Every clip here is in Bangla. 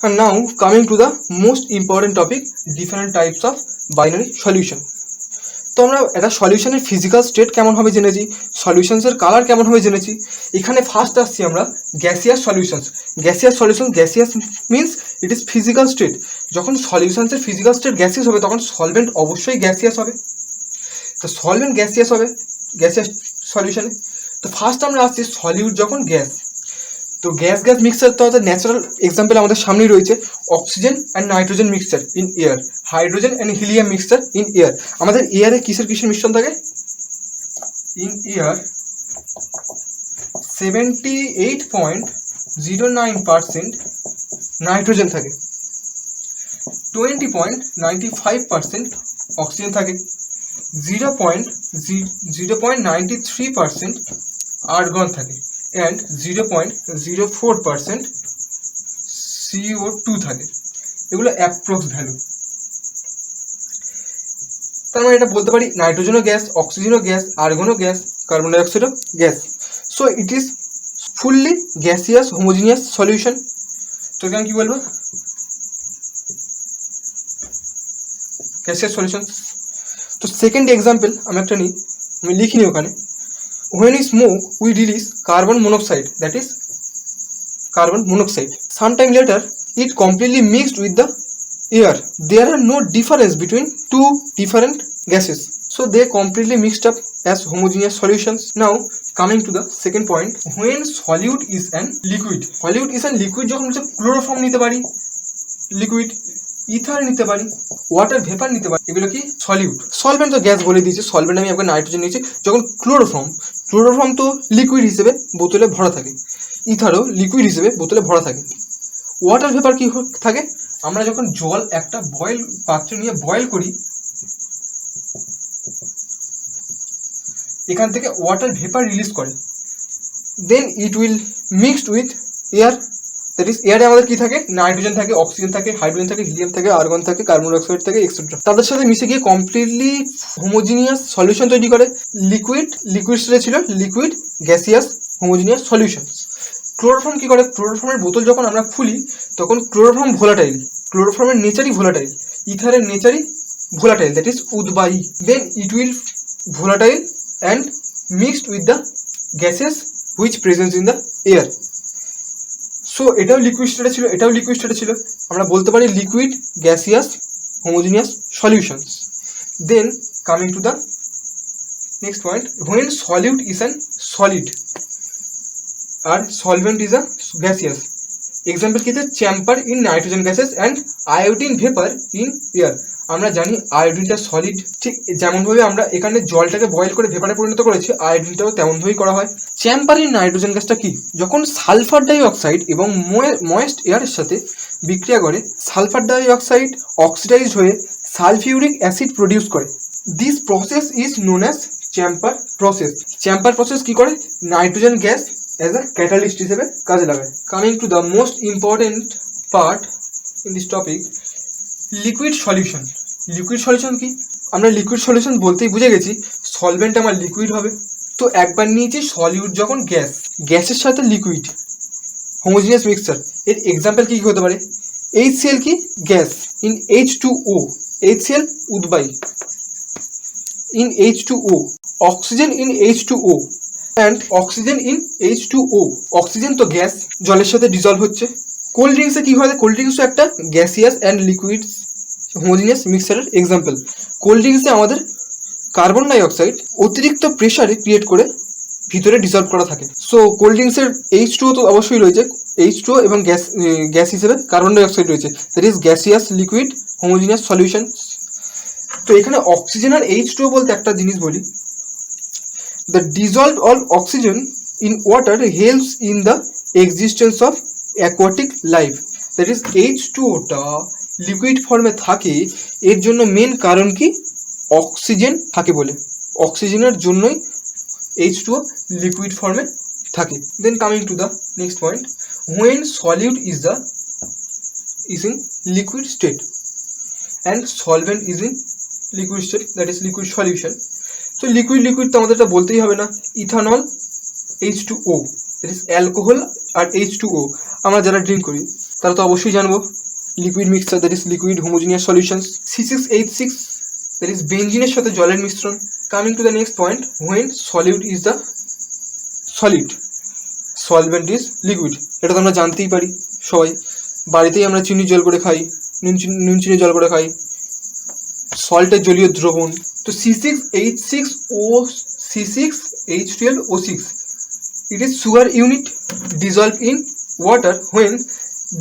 And now coming to the most important topic, different types of binary solution. তো আমরা একটা সলিউশনের ফিজিক্যাল স্টেট কেমন হবে জেনেছি, সলিউশনসের কালার কেমন হবে জেনেছি। এখানে ফার্স্ট আসছি আমরা gaseous solutions. Gaseous means it is physical state. যখন সলিউশনসের ফিজিক্যাল স্টেট গ্যাসিয়াস হবে তখন সলভেন্ট অবশ্যই গ্যাসিয়াস হবে। তো সলভেন্ট গ্যাসিয়াস হবে গ্যাসিয়াস সলিউশনে। তো ফার্স্ট আমরা আসছি সলিউট যখন গ্যাস। তো গ্যাস মিক্সচার তো আমাদের ন্যাচারাল এক্সাম্পল আমাদের সামনেই রয়েছে, oxygen and nitrogen mixture in air, hydrogen and helium mixture in air. আমাদের এয়ারে কিসের মিশ্রণ থাকে? ইন এয়ার 78.09% নাইট্রোজেন থাকে, 20.95% অক্সিজেন থাকে, 0.93% আর্গন থাকে and 0.04% CO2 থাকে। এগুলো অ্যাপ্রক্স ভ্যালু। তার মানে এটা বলতে পারি নাইট্রোজেনও গ্যাস, অক্সিজেনও গ্যাস, আর্গনও গ্যাস, কার্বন ডাইঅক্সাইডও gas. So it is fully gaseous homogeneous solution. তো এখানে কি বলবো? Gaseous solution. তো সেকেন্ড এক্সাম্পল আমি একটা নিই, আমি লিখিনি ওখানে। When we smoke, we release carbon monoxide, that is carbon monoxide. Sometime later, it completely mixed with the air. There are no difference between two different gases. So they completely mixed up as homogeneous solutions. Now, coming to the second point, when solute is an liquid. Solute is an liquid যখন হচ্ছে ক্লোরোফর্ম নিতে পারি, লিকুইড ইথার নিতে পারি, ওয়াটার ভেপার নিতে পারি, এগুলো কি সলিউট। সলভেন্ট তো গ্যাস বলে দিয়েছে, সলভেন্ট আমি একবার নাইট্রোজেন নিয়েছি। যখন ক্লোরোফর্ম তো লিকুইড হিসেবে বোতলে ভরা থাকে, ইথারও লিকুইড হিসেবে বোতলে ভরা থাকে। ওয়াটার ভেপার কি থাকে? আমরা যখন জল একটা বয়েল পাত্রে নিয়ে বয়েল করি, এখান থেকে ওয়াটার ভেপার রিলিজ করে, then it will mixed with air. That is এয়ারে আমাদের কি থাকে? নাইট্রোজেন থাকে, অক্সিজেন থাকে, হাইড্রোজেন থাকে, হিলিয়াম থাকে, আর্গন থাকে, কার্বন ডাইঅক্সাইড থাকে, এক্সেট্রা। তাদের সাথে মিশে গিয়ে কমপ্লিটলি হোমোজিনিয়াস সলিউশন তৈরি করে। লিকুইড স্টেটে ছিল liquid gaseous homogeneous solution. Chloroform কি করে? ক্লোরোফর্মের বোতল যখন আমরা খুলি তখন ক্লোরোফর্ম ভোলাটাইল, ক্লোরোফর্মের নেচারই ভোলাটাইল, ইথারের নেচারই ভোলাটাইল, দ্যাট ইজ উদ্বায়ী। Then it will volatile and mixed with the gases which presence in the air. So এটাও লিকুইড স্টেটে ছিল, এটাও লিকুইড স্টেটে ছিল। আমরা বলতে পারি liquid gaseous homogeneous solutions. Then coming to the next point, when solute is an solid R solvent is a gaseous. Example কি? Chamber in nitrogen gases and iodine vapour in air. আমরা জানি আয়োডিনটা সলিড, ঠিক যেমনভাবে আমরা এখানে জলটাকে বয়েল করে ভেপারে পরিণত করেছি, আয়োডিনটাও তেমনভাবেই করা হয়। চ্যাম্পার ইন নাইট্রোজেন গ্যাসটা কি? যখন সালফার ডাইঅক্সাইড এবং ময়েস্ট এয়ারের সাথে বিক্রিয়া করে, সালফার ডাইঅক্সাইড অক্সিডাইজড হয়ে সালফিউরিক অ্যাসিড প্রডিউস করে। This process is known as chamber process. Chamber process কি করে? Nitrogen gas as a catalyst হিসেবে কাজে লাগায়। Coming to the most important part in this topic, liquid solution. Liquid solution কি? আমরা লিকুইড সলিউশন বলতেই বুঝে গেছি সলভেন্ট আমার লিকুইড হবে। তো একবার নিয়েছি সলিউট যখন গ্যাস, গ্যাসের সাথে লিকুইড হোমোজিনিয়াস মিক্সচার। এর এক্সাম্পল কি হতে পারে? HCl কি? গ্যাস ইন H2O, HCl উদ্বায়ী in H2O, oxygen in H2O and oxygen in H2O. Oxygen তো গ্যাস, জলের সাথে ডিজলভ হচ্ছে। কোল্ড ড্রিঙ্কসে কি হয়? কোল্ড ড্রিঙ্কসও একটা গ্যাসিয়াস অ্যান্ড লিকুইড হোমোজিনিয়াস মিক্সচারের এক্সাম্পল। কোল্ড ড্রিঙ্কসে আমাদের কার্বন ডাইঅক্সাইড অতিরিক্ত প্রেশারে ক্রিয়েট করে ভিতরে ডিজলভ করা থাকে। সো কোল্ড ড্রিঙ্কসের H2O তো অবশ্যই রয়েছে, H2O এবং গ্যাস হিসেবে কার্বন ডাইঅক্সাইড রয়েছে, that is gaseous liquid homogeneous solution. তো এখানে অক্সিজেন আর H2O বলতে একটা জিনিস বলি, the dissolved all oxygen in water helps in the existence of aquatic life. That is H2O টা লিকুইড ফর্মে থাকে, এর জন্য মেন কারণ কি? অক্সিজেন থাকে বলে, অক্সিজেনের জন্যই H2O লিকুইড ফর্মে থাকে। Then coming to the next point, when solute is in liquid state and solvent is in liquid state, that is liquid solution. তো লিকুইড তো আমাদের এটা বলতেই হবে না, ethanol H2O that is alcohol আর H2O। আমরা যারা ড্রিঙ্ক করি তারা তো অবশ্যই জানবো liquid mixture that is liquid homogeneous solutions. C6H6 that is বেঞ্জিনের সাথে জলের মিশ্রণ। Coming to the next point, when solute is the solid, solvent is liquid. এটা তো আমরা জানতেই পারি সবাই, বাড়িতেই আমরা চিনি জল করে খাই, নুন চিনি জল করে খাই, সল্টের জলীয় দ্রবণ। তো C6H6O C6H12O6, it is sugar unit dissolved in water when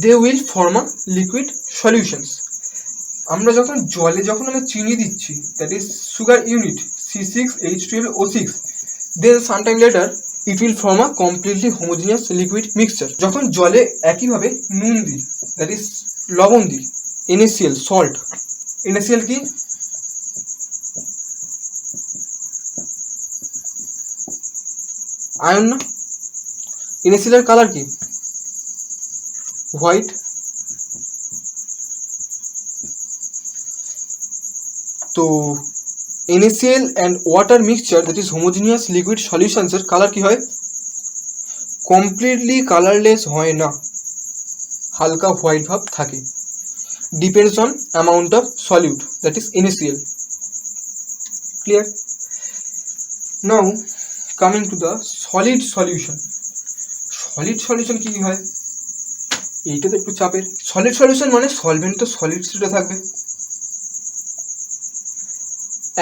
they will form a liquid solutions। আমরা যখন জলে যখন আমরা চিনি দিচ্ছি that is sugar unit C6H12O6, then sometime later it will form a completely homogeneous liquid mixture। যখন জলে একইভাবে নুন দিই that is লবণ দিই, NaCl salt, NaCl কি আয়ন না? NaCl এর কালার কি? হোয়াইট। তো NaCl and water mixture that is homogeneous liquid solutions এর কালার কি হয়? কমপ্লিটলি কালারলেস হয় না, হালকা হোয়াইট ভাব থাকে। Depends on amount of solute that is NaCl। Clear? Now coming to the solid solution. Solid solution কি হয়? এইটা তো একটু চাপের। সলিড সলিউশন মানে সলভেন্ট তো সলিড স্টেটে থাকবে।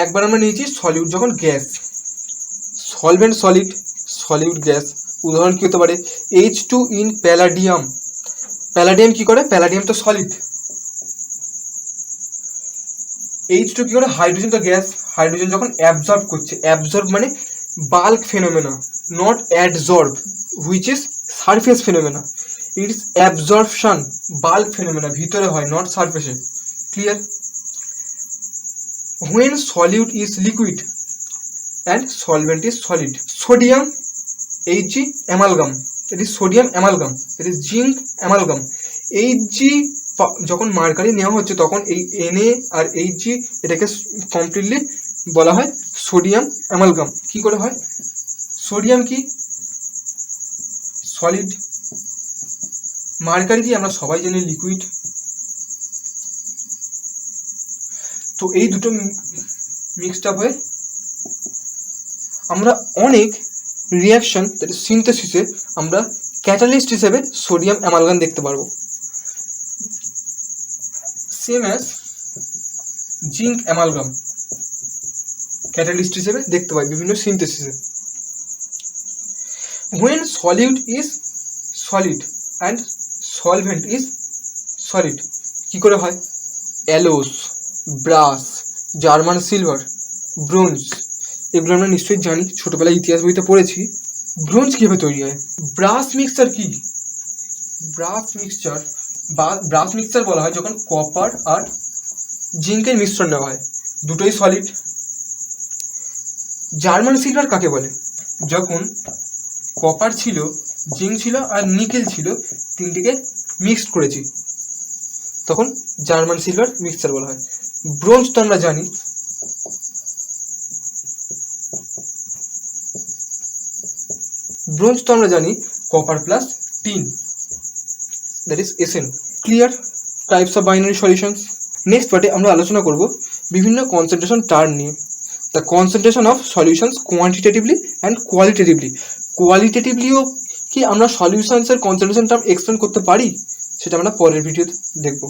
একবার আমরা নিয়েছি সলিউট যখন gas, solvent solid, solute gas. উদাহরণ কি হতে পারে? H2 in palladium. প্যালাডিয়াম কি করে? প্যালাডিয়াম তো সলিড। H2 কি করে? হাইড্রোজেন তো গ্যাস, হাইড্রোজেন যখন অ্যাবজর্ব করছে, অ্যাবজর্ব মানে bulk phenomena, not adsorb which is surface phenomena. It is absorption, bulk phenomena, ভিতরে হয়, নট সারফেসে। Clear? when solute is liquid and solvent is solid, sodium Hg amalgam, that is sodium amalgam, that is zinc amalgam। Hg যখন মার্কারি নেওয়া হচ্ছে তখন এই Na আর Hg এটাকে কমপ্লিটলি বলা হয় সোডিয়াম অ্যামালগাম। কি করে হয়? সোডিয়াম কি সলিড, মার্কারি কি আমরা সবাই জানি লিকুইড। তো এই দুটো মিক্সড আপ হয়ে আমরা অনেক রিয়াকশন দ্যাট ইজ সিনথেসিসে আমরা ক্যাটালিস্ট হিসেবে সোডিয়াম অ্যামালগাম দেখতে পারবো। Same as zinc amalgam catalyst হিসেবে দেখতে পাই বিভিন্ন সিনথেসিসে। when solute is solid and solvent is solid, কি করে হয়? Allows, brass, German silver, bronze, এগুলো আমরা নিশ্চয়ই জানি, ছোটবেলায় ইতিহাস বইতে পড়েছি। ব্রোঞ্জ কীভাবে তৈরি হয়? ব্রাস মিক্সচার কি? ব্রাস মিক্সচার বা ব্রাস মিক্সচার বলা হয় যখন কপার আর জিঙ্কের মিশ্রণ নেওয়া হয়, দুটোই সলিড। জার্মান সিলভার কাকে বলে? যখন কপার ছিল, জিঙ্ক ছিল আর নিকেল ছিল, তিনটিকে মিক্সড করেছি তখন জার্মান সিলভার মিক্সচার বলা হয়। ব্রোঞ্জ তো আমরা জানি, copper plus tin that is Sn। Clear? Types of binary solutions. Next পার্টে আমরা আলোচনা করব বিভিন্ন কনসেন্ট্রেশন টার্ম নিয়ে। The concentration of solutions quantitatively and qualitatively. কোয়ালিটেটিভলিও কি আমরা সলিউশনসের কনসেন্ট্রেশন টার্ম এক্সপ্লেন করতে পারি? সেটা আমরা পরের ভিডিওতে দেখব।